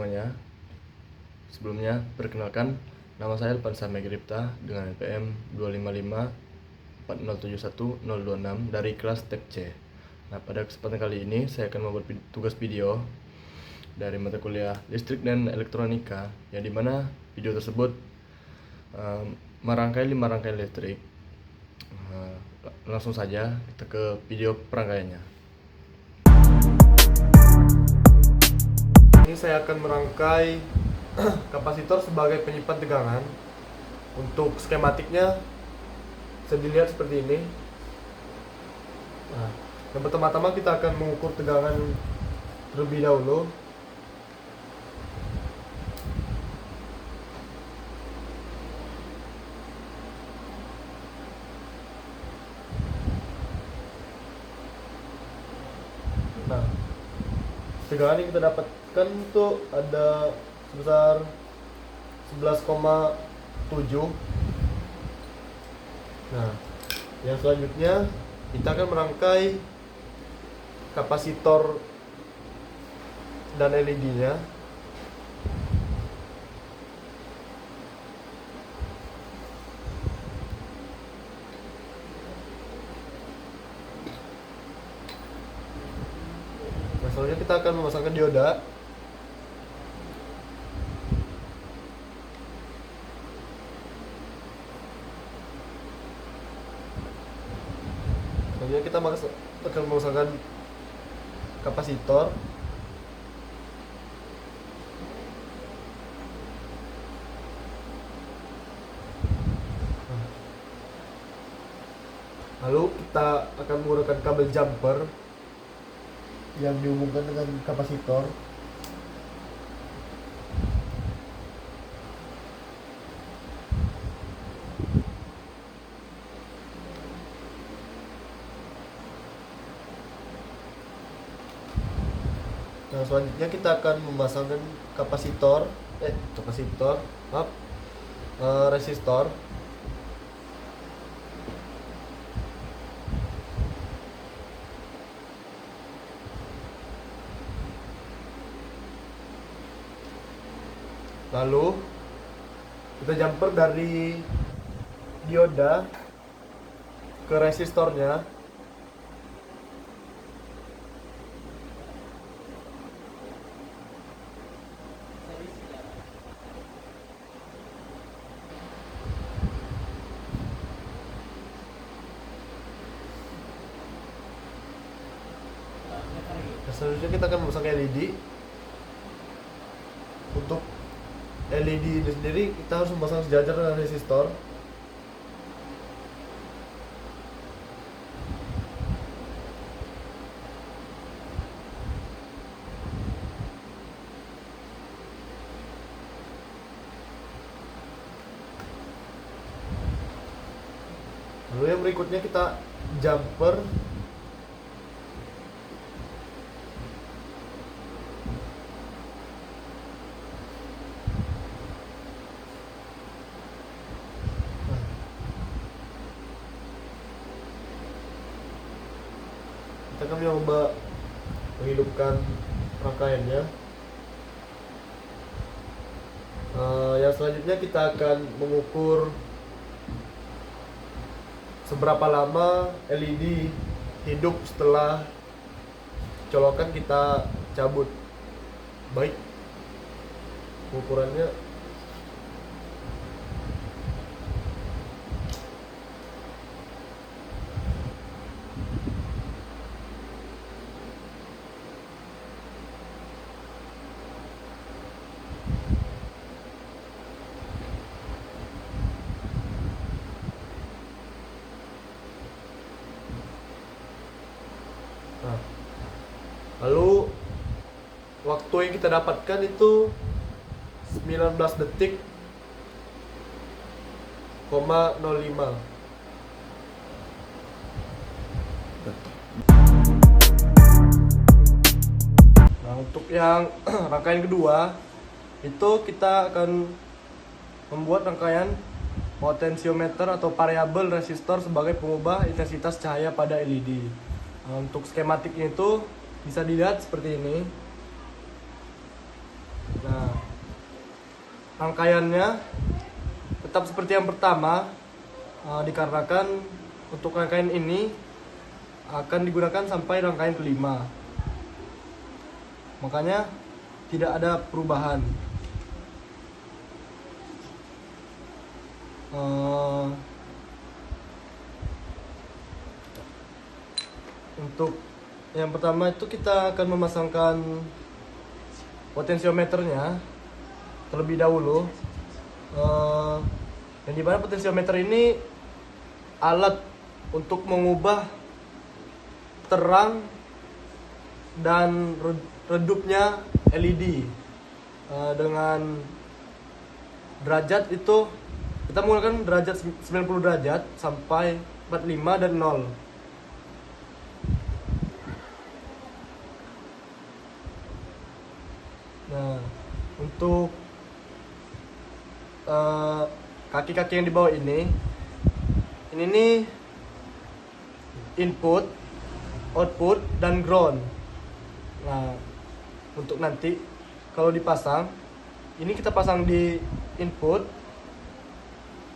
semuanya. Sebelumnya, perkenalkan, nama saya Alpansa Megripta dengan NPM 255-4071026 dari kelas TEP C. Nah, pada kesempatan kali ini saya akan membuat tugas video dari mata kuliah Listrik dan Elektronika, yang dimana video tersebut merangkai 5 rangkaian listrik. Langsung saja kita ke video perangkaiannya. Ini saya akan merangkai kapasitor sebagai penyimpan tegangan. Untuk skematiknya bisa dilihat seperti ini. Nah, yang pertama-tama kita akan mengukur tegangan terlebih dahulu. Nah, tegangan yang kita dapatkan itu ada sebesar 11,7. Nah, yang selanjutnya kita akan merangkai kapasitor dan LED-nya. Nah, selanjutnya kita akan memasangkan dioda. Selanjutnya kita akan memasangkan kapasitor. Lalu kita akan menggunakan kabel jumper yang dihubungkan dengan kapasitor. Nah, selanjutnya kita akan memasangkan resistor. Lalu kita jumper dari dioda ke resistornya. Selanjutnya kita akan memasang LED. Untuk LED ini sendiri kita harus memasang sejajar dengan resistor. Lalu yang berikutnya kita jumper kita akan mencoba menghidupkan rangkaiannya. Yang selanjutnya kita akan mengukur seberapa lama LED hidup setelah colokan kita cabut. Baik, ukurannya lalu waktu yang kita dapatkan itu 19 detik, 05. Nah, untuk yang rangkaian kedua itu kita akan membuat rangkaian potensiometer atau variabel resistor sebagai pengubah intensitas cahaya pada LED. Nah, untuk skematiknya itu bisa dilihat seperti ini. Nah, rangkaiannya tetap seperti yang pertama, dikarenakan untuk rangkaian ini akan digunakan sampai rangkaian kelima, makanya tidak ada perubahan. Untuk yang pertama itu kita akan memasangkan potensiometernya terlebih dahulu. Yang dimana potensiometer ini alat untuk mengubah terang dan redupnya LED. Dengan derajat itu kita menggunakan derajat 90 derajat sampai 45 dan 0. Nah, untuk kaki-kaki yang di bawah ini nih input, output, dan ground. Nah, untuk nanti kalau dipasang, ini kita pasang di input,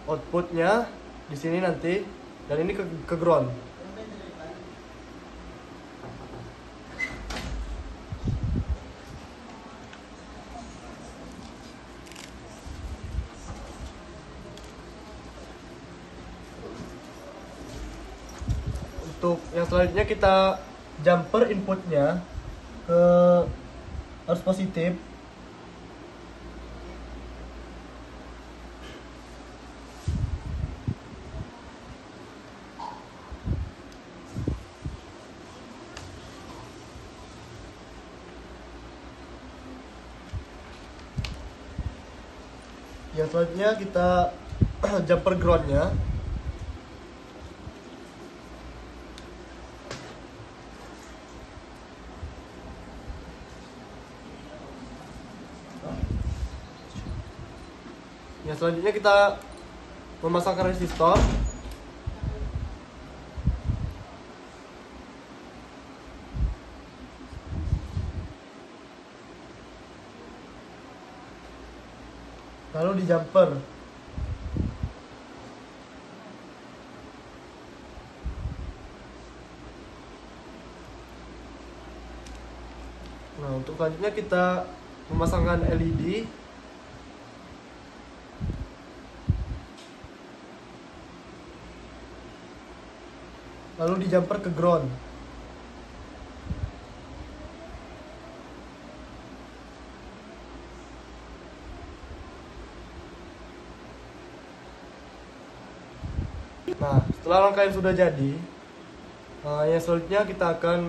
outputnya di sini nanti, dan ini ke ground. Untuk yang selanjutnya kita jumper inputnya ke arus positif. Yang selanjutnya kita jumper groundnya. Yang selanjutnya kita memasangkan resistor. Lalu di jumper. Nah, untuk selanjutnya kita memasangkan LED. Lalu di jumper ke ground. Nah, setelah rangkaian sudah jadi, yang selanjutnya kita akan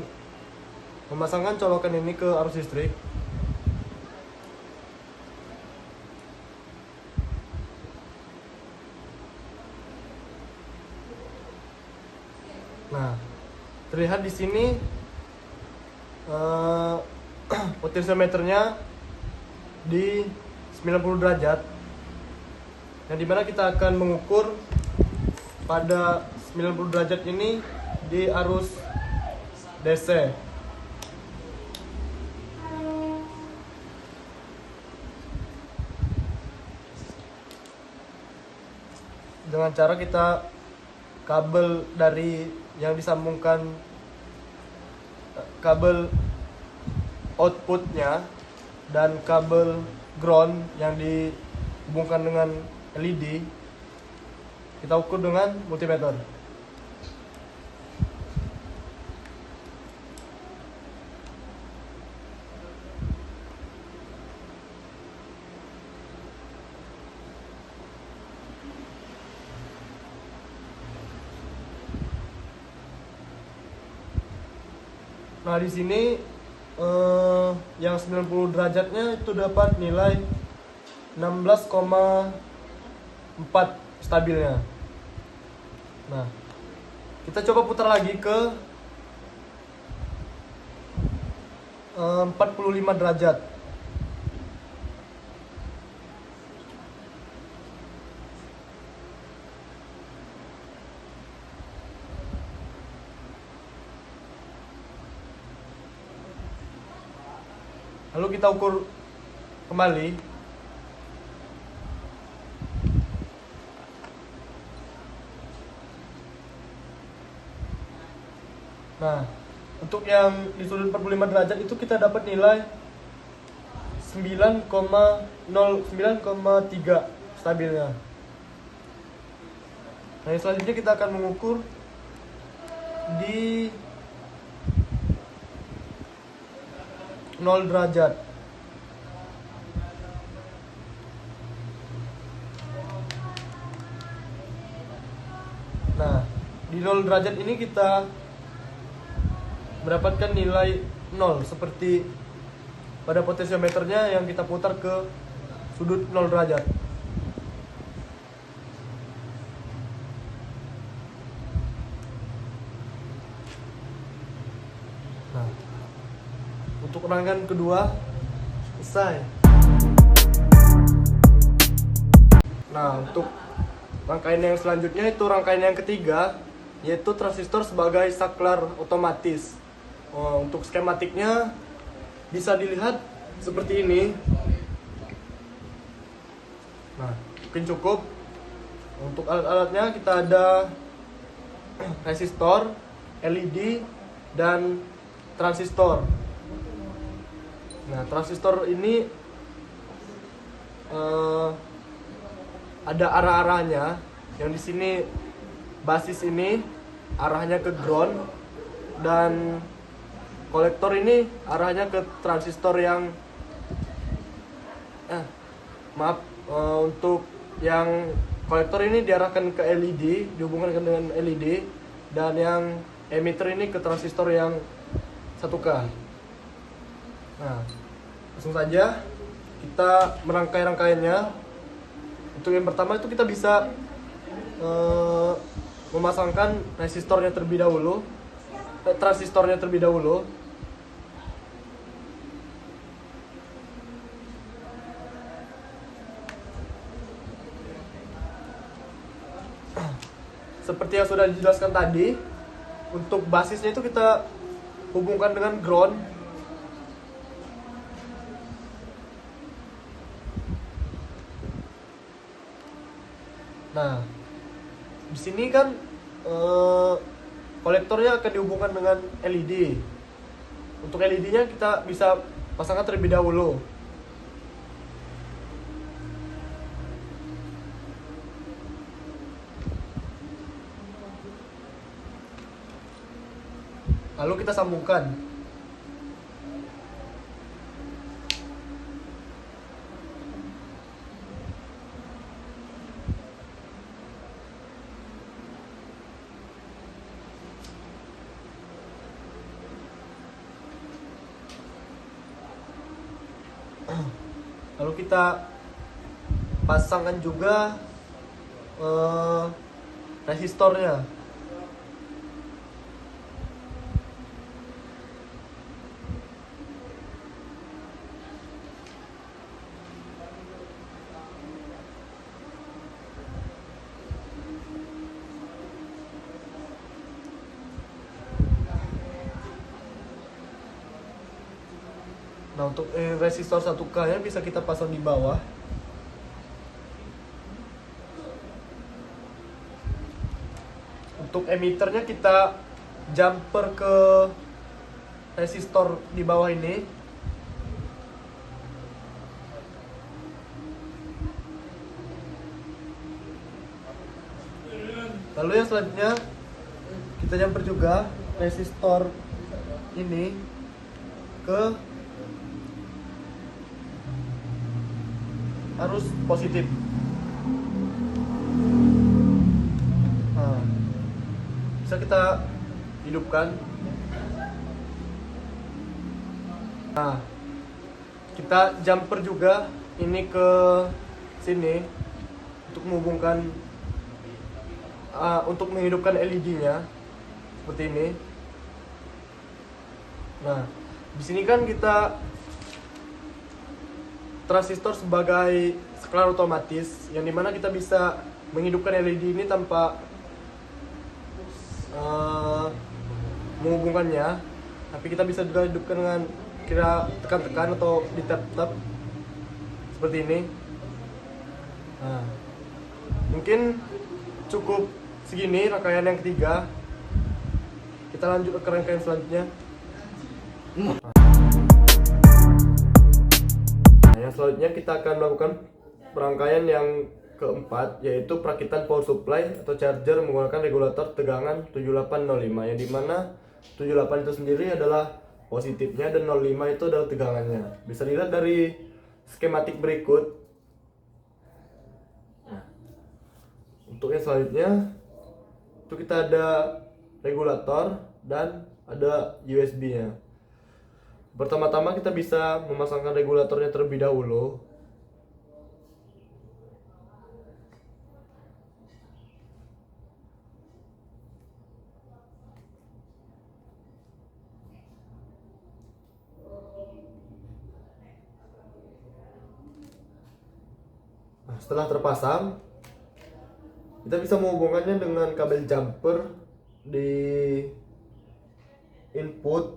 memasangkan colokan ini ke arus listrik. Nah, terlihat di sini potensiometernya di 90 derajat, yang dimana kita akan mengukur pada 90 derajat ini di arus DC. Dengan cara kita kabel dari yang disambungkan kabel outputnya dan kabel ground yang dihubungkan dengan LED kita ukur dengan multimeter. Nah, di sini yang 90 derajatnya itu dapat nilai 16,4 stabilnya. Nah, kita coba putar lagi ke 45 derajat. Lalu kita ukur kembali. Nah, untuk yang di sudut 45 derajat itu kita dapat nilai 9,3 stabilnya. Nah, yang selanjutnya kita akan mengukur di 0 derajat. Nah, di 0 derajat ini kita mendapatkan nilai 0 seperti pada potensiometernya yang kita putar ke sudut 0 derajat. Nah, untuk rangkaian kedua selesai. Nah, untuk rangkaian yang selanjutnya itu rangkaian yang ketiga, yaitu transistor sebagai saklar otomatis. Untuk skematiknya bisa dilihat seperti ini. Nah, mungkin cukup. Untuk alat-alatnya kita ada resistor, LED, dan transistor. Nah, transistor ini ada arah-arahnya. Yang di sini basis ini arahnya ke ground, dan kolektor ini arahnya ke transistor yang untuk yang kolektor ini diarahkan ke LED, dihubungkan dengan LED, dan yang emitter ini ke transistor yang 1K. Nah, langsung saja kita merangkai rangkaiannya. Untuk yang pertama itu kita bisa memasangkan resistornya terlebih dahulu, transistornya terlebih dahulu. Seperti yang sudah dijelaskan tadi, untuk basisnya itu kita hubungkan dengan ground. Nah, di sini kan kolektornya akan dihubungkan dengan LED. Untuk LED-nya kita bisa pasangkan terlebih dahulu. Lalu kita sambungkan. Lalu kita pasangkan juga resistornya. Nah, untuk resistor 1K nya bisa kita pasang di bawah. Untuk emitternya kita jumper ke resistor di bawah ini. Lalu yang selanjutnya kita jumper juga resistor ini ke arus positif. Nah, bisa kita hidupkan. Nah, kita jumper juga ini ke sini untuk menghubungkan, untuk menghidupkan LED-nya seperti ini. Nah, di sini kan kita transistor sebagai saklar otomatis, yang dimana kita bisa menghidupkan LED ini tanpa menghubungkannya, tapi kita bisa juga hidupkan dengan kira tekan-tekan atau di tap-tap seperti ini. Nah, mungkin cukup segini rangkaian yang ketiga. Kita lanjut ke rangkaian selanjutnya. Nah, yang selanjutnya kita akan melakukan rangkaian yang keempat, yaitu perakitan power supply atau charger menggunakan regulator tegangan 7805, yang dimana 78 itu sendiri adalah positifnya dan 05 itu adalah tegangannya. Bisa dilihat dari skematik berikut. Nah, untuk yang selanjutnya itu kita ada regulator dan ada USB-nya. Pertama-tama kita bisa memasangkan regulatornya terlebih dahulu. Nah, setelah terpasang, kita bisa menghubungkannya dengan kabel jumper di input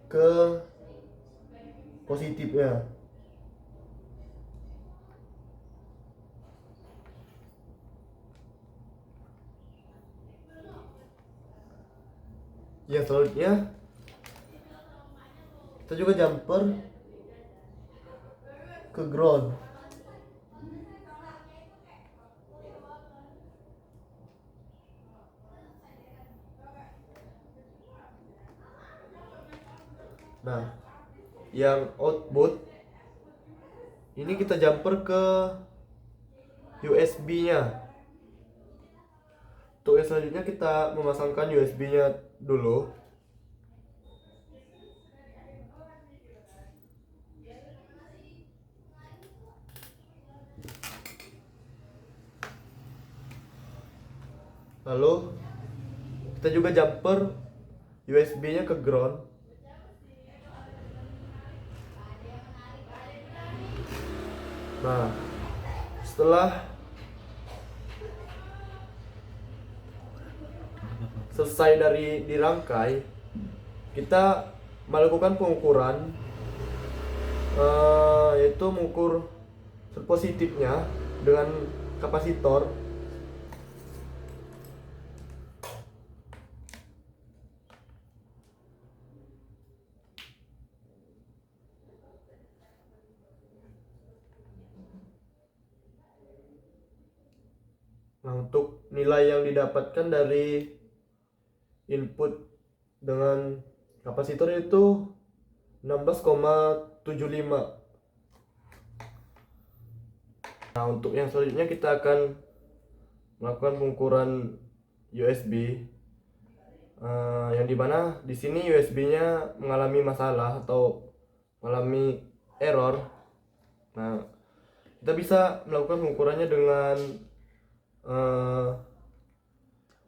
ke positifnya. Yang selanjutnya kita juga jumper ke ground. Nah, yang output ini kita jumper ke USB-nya. Untuk yang selanjutnya kita memasangkan USB-nya dulu. Lalu kita juga jumper USB-nya ke ground. Nah, setelah selesai dari dirangkai, kita melakukan pengukuran, yaitu mengukur positifnya dengan kapasitor. Nah, untuk nilai yang didapatkan dari input dengan kapasitor itu 16,75. Nah, untuk yang selanjutnya kita akan melakukan pengukuran USB, yang dimana di sini USB-nya mengalami masalah atau mengalami error. Nah, kita bisa melakukan pengukurannya dengan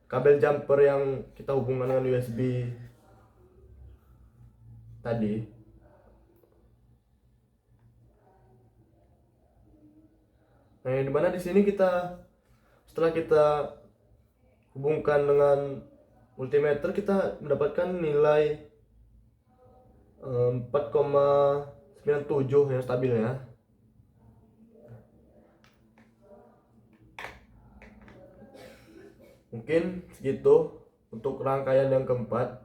kabel jumper yang kita hubungkan dengan USB tadi. Nah, yang dimana di sini setelah kita hubungkan dengan multimeter, kita mendapatkan nilai 4,97 yang stabil ya. Mungkin segitu untuk rangkaian yang keempat.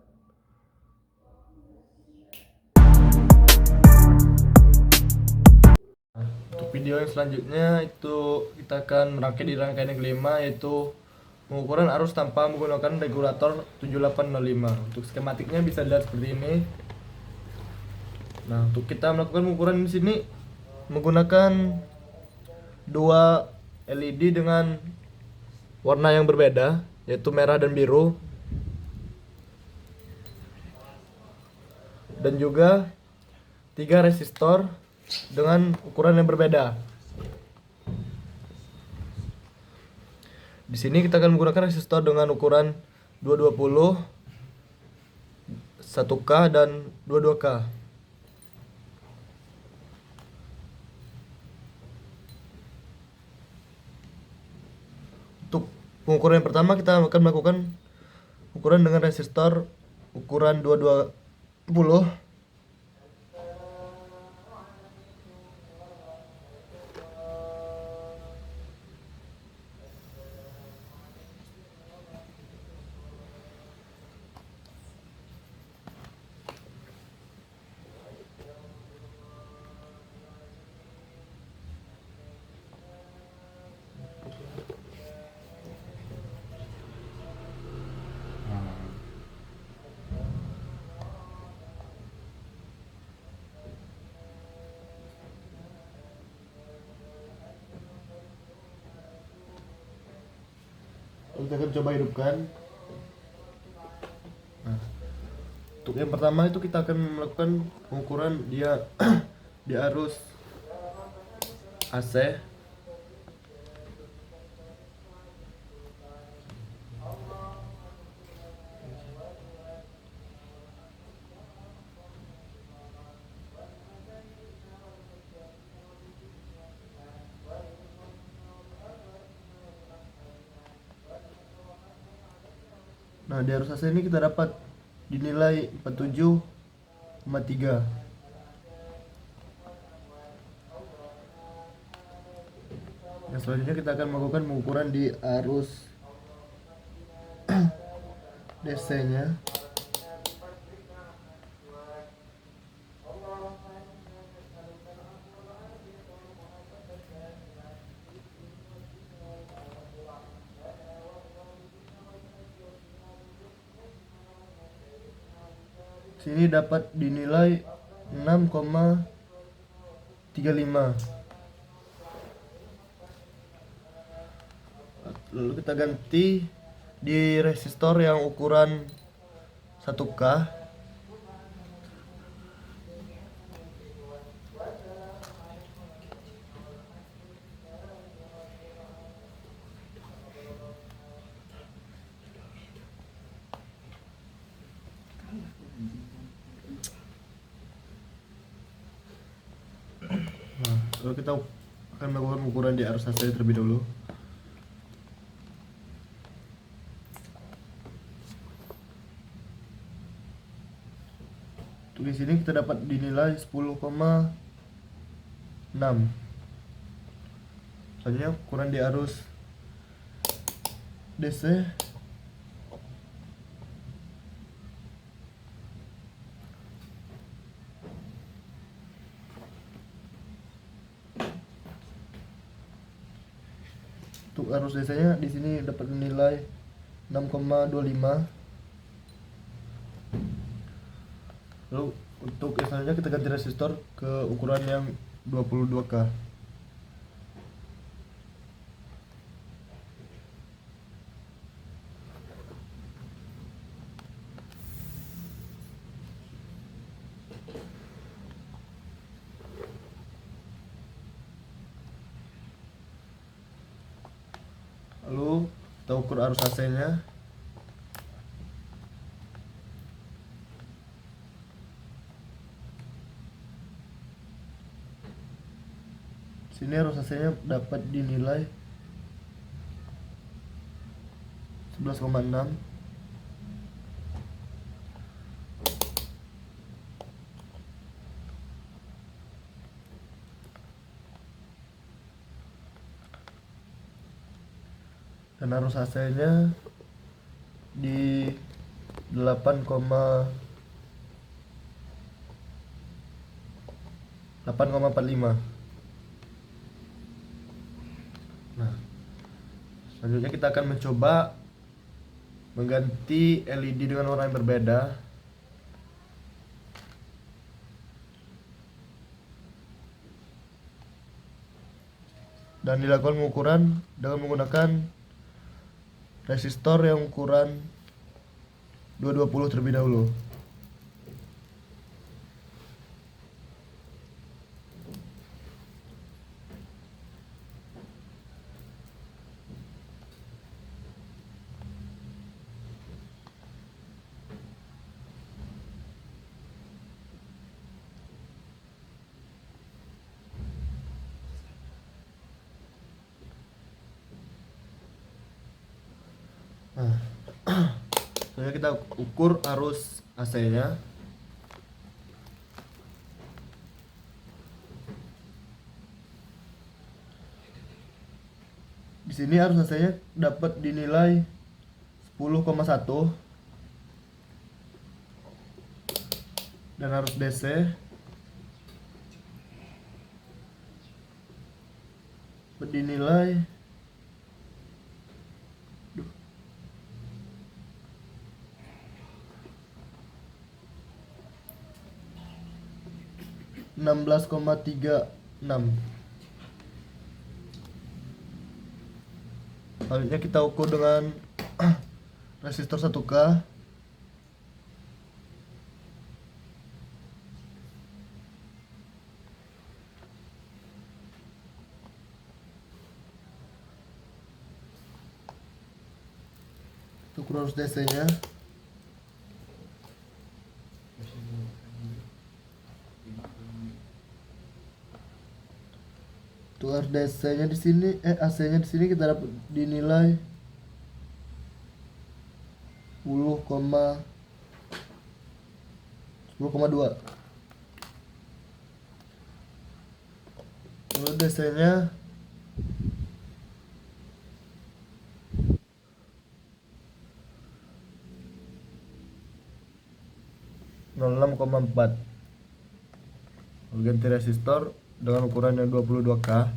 Untuk video yang selanjutnya itu kita akan merangkai di rangkaian yang kelima, yaitu pengukuran arus tanpa menggunakan regulator 7805. Untuk skematiknya bisa dilihat seperti ini. Nah, untuk kita melakukan pengukuran di sini menggunakan dua LED dengan warna yang berbeda, yaitu merah dan biru, dan juga 3 resistor dengan ukuran yang berbeda. Di sini kita akan menggunakan resistor dengan ukuran 220, 1K dan 22K. Untuk pengukuran yang pertama kita akan melakukan ukuran dengan resistor ukuran 220. kita akan coba hidupkan. Nah, untuk yang pertama itu kita akan melakukan pengukuran dia di arus AC. Nah, di arus AC ini kita dapat dinilai 47,3. Yang selanjutnya kita akan melakukan pengukuran di arus DC-nya. Sini dapat dinilai 6,35. Lalu kita ganti di resistor yang ukuran 1K. Nah, lalu kita akan melakukan ukuran di arus AC terlebih dahulu. Untuk di sini kita dapat dinilai 10,6. Selanjutnya ukuran di arus DC. Untuk arus DC-nya di sini dapat nilai 6,25. Lalu untuk yang selanjutnya kita ganti resistor ke ukuran yang 22K. Lalu kita ukur arus AC-nya. Sini arus AC-nya dapat dinilai 11,6. Dan arus AC-nya di 8,45. Nah, selanjutnya kita akan mencoba mengganti LED dengan warna yang berbeda. Dan dilakukan pengukuran dengan menggunakan resistor yang ukuran 220 terlebih dahulu. Nah, selanjutnya kita ukur arus AC-nya. Di sini arus AC-nya dapat dinilai 10,1. Dan arus DC berdinilai 16,36. Selanjutnya kita ukur dengan resistor 1K. Ukur arus DC nya. Untuk arus DC nya di sini, AC nya di sini kita dapat dinilai 10,2. Lalu DC nya 06,4. Ganti resistor dengan ukuran yang 22K.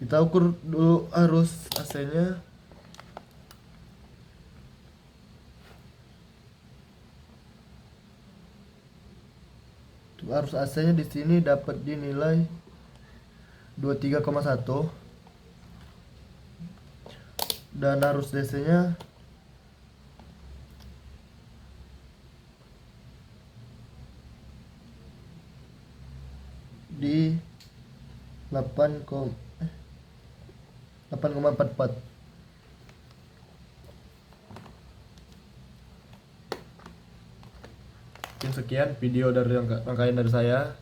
Kita ukur dulu arus AC-nya. Untuk arus AC-nya di sini dapat dinilai 23,1. Dan arus DC-nya di 8,44. Sekian video dari rangkaian dari saya.